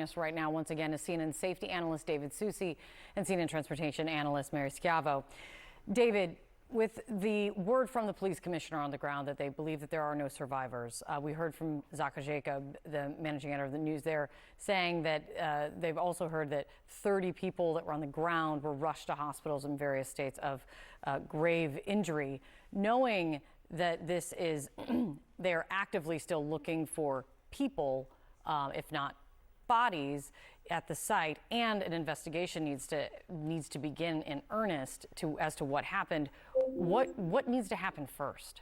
us right now once again is CNN safety analyst David Soucie and CNN transportation analyst Mary Schiavo. David, with the word from the police commissioner on the ground that they believe that there are no survivors, we heard from Zaka Jacob, the managing editor of the news there, saying that they've also heard that 30 people that were on the ground were rushed to hospitals in various states of grave injury. Knowing that this is, they're actively still looking for people, if not bodies, at the site, and an investigation needs to begin in earnest as to what happened. What needs to happen first?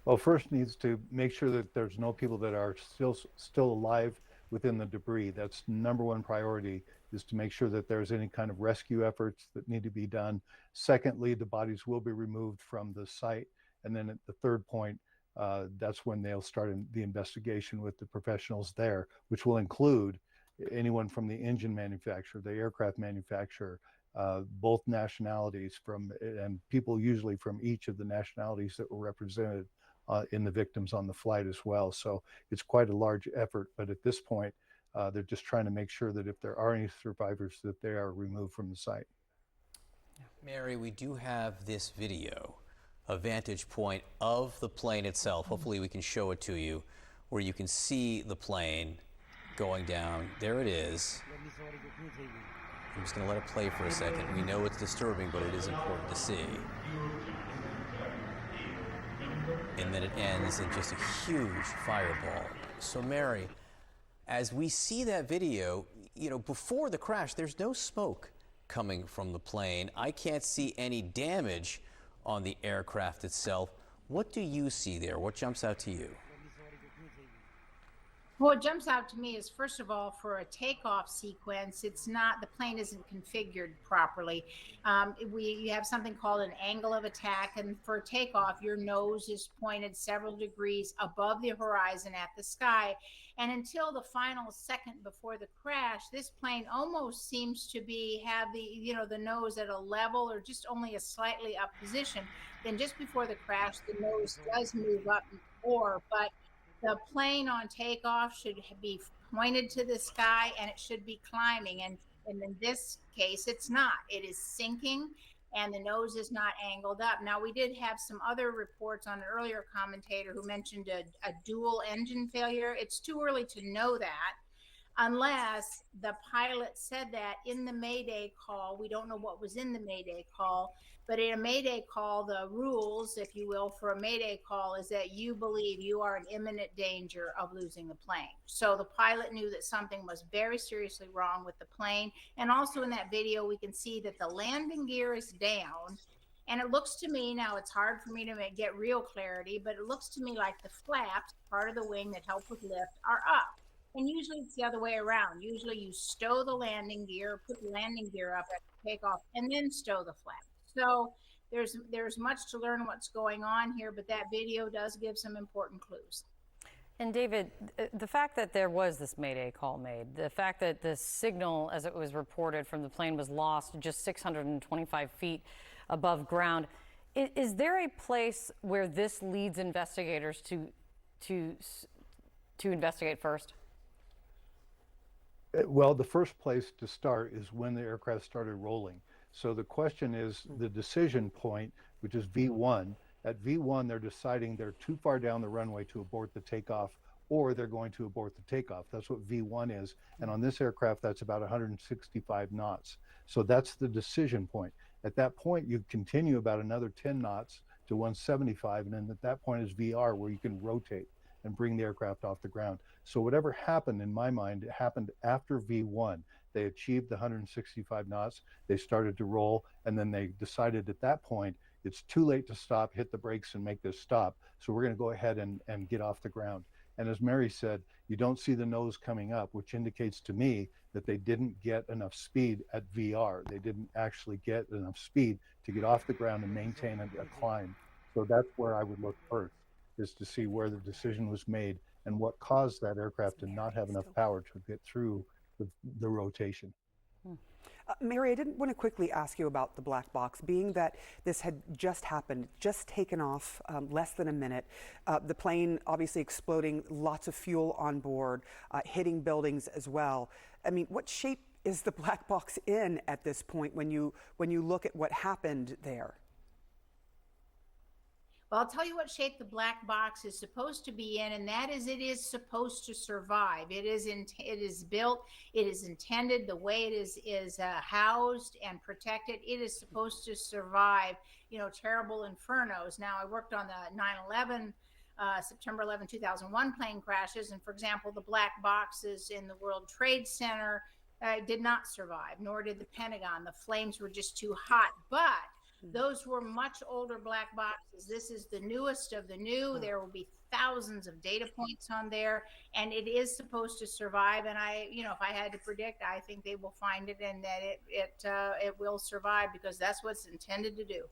Well, first needs to make sure that there's no people that are still alive within the debris. That's number one priority, is to make sure that there's any kind of rescue efforts that need to be done. Secondly, the bodies will be removed from the site. And then at the third point, that's when they'll start the investigation with the professionals there, which will include anyone from the engine manufacturer, the aircraft manufacturer, both nationalities and people usually from each of the nationalities that were represented in the victims on the flight as well. So it's quite a large effort, but at this point, they're just trying to make sure that if there are any survivors, that they are removed from the site. Mary, we do have this video, a vantage point of the plane itself. Hopefully we can show it to you, where you can see the plane going down. There it is. I'm just going to let it play for a second. We know it's disturbing, but it is important to see. And then it ends in just a huge fireball. So Mary, as we see that video, before the crash, there's no smoke coming from the plane. I can't see any damage on the aircraft itself. What do you see there? What jumps out to you? What jumps out to me is, first of all, for a takeoff sequence, the plane isn't configured properly. You have something called an angle of attack, and for takeoff, your nose is pointed several degrees above the horizon at the sky. And until the final second before the crash, this plane almost seems to have the nose at a level or just only a slightly up position. Then just before the crash, the nose does move up more, but the plane on takeoff should be pointed to the sky, and it should be climbing. And in this case, it's not. It is sinking, and the nose is not angled up. Now, we did have some other reports on an earlier commentator who mentioned a dual engine failure. It's too early to know that, unless the pilot said that in the Mayday call. We don't know what was in the Mayday call, but in a Mayday call, the rules, if you will, for a Mayday call is that you believe you are in imminent danger of losing the plane. So the pilot knew that something was very seriously wrong with the plane. And also in that video, we can see that the landing gear is down. And it looks to me, now it's hard for me to get real clarity, but it looks to me like the flaps, part of the wing that help with lift, are up. And usually it's the other way around. Usually you stow the landing gear, put the landing gear up at takeoff, and then stow the flaps. So there's much to learn what's going on here, but that video does give some important clues. And David, the fact that there was this Mayday call made, the fact that the signal, as it was reported from the plane, was lost just 625 feet above ground, is there a place where this leads investigators to investigate first? Well, the first place to start is when the aircraft started rolling. So the question is the decision point, which is V1. At V1, they're deciding they're too far down the runway to abort the takeoff, or they're going to abort the takeoff. That's what V1 is. And on this aircraft, that's about 165 knots. So that's the decision point. At that point, you continue about another 10 knots to 175. And then at that point is VR, where you can rotate and bring the aircraft off the ground. So whatever happened, in my mind, it happened after V1. They achieved the 165 knots, they started to roll, and then they decided at that point, it's too late to stop, hit the brakes and make this stop. So we're gonna go ahead and get off the ground. And as Mary said, you don't see the nose coming up, which indicates to me that they didn't get enough speed at VR. They didn't actually get enough speed to get off the ground and maintain a climb. So that's where I would look first, is to see where the decision was made and what caused that aircraft to not have enough power to get through the rotation. Mary, I didn't want to quickly ask you about the black box, being that this had just happened, just taken off less than a minute. The plane obviously exploding, lots of fuel on board, hitting buildings as well. I mean, what shape is the black box in at this point when you look at what happened there? Well, I'll tell you what shape the black box is supposed to be in, and that is it is supposed to survive. It is built, it is intended, the way it is housed and protected, it is supposed to survive, terrible infernos. Now, I worked on the 9/11, September 11, 2001 plane crashes, and for example, the black boxes in the World Trade Center did not survive, nor did the Pentagon. The flames were just too hot, but those were much older black boxes. This is the newest of the new. There will be thousands of data points on there, and it is supposed to survive. And if I had to predict, I think they will find it and that it will survive, because that's what it's intended to do.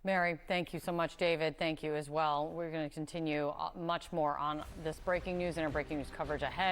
Mary, thank you so much. David, thank you as well. We're going to continue much more on this breaking news and our breaking news coverage ahead.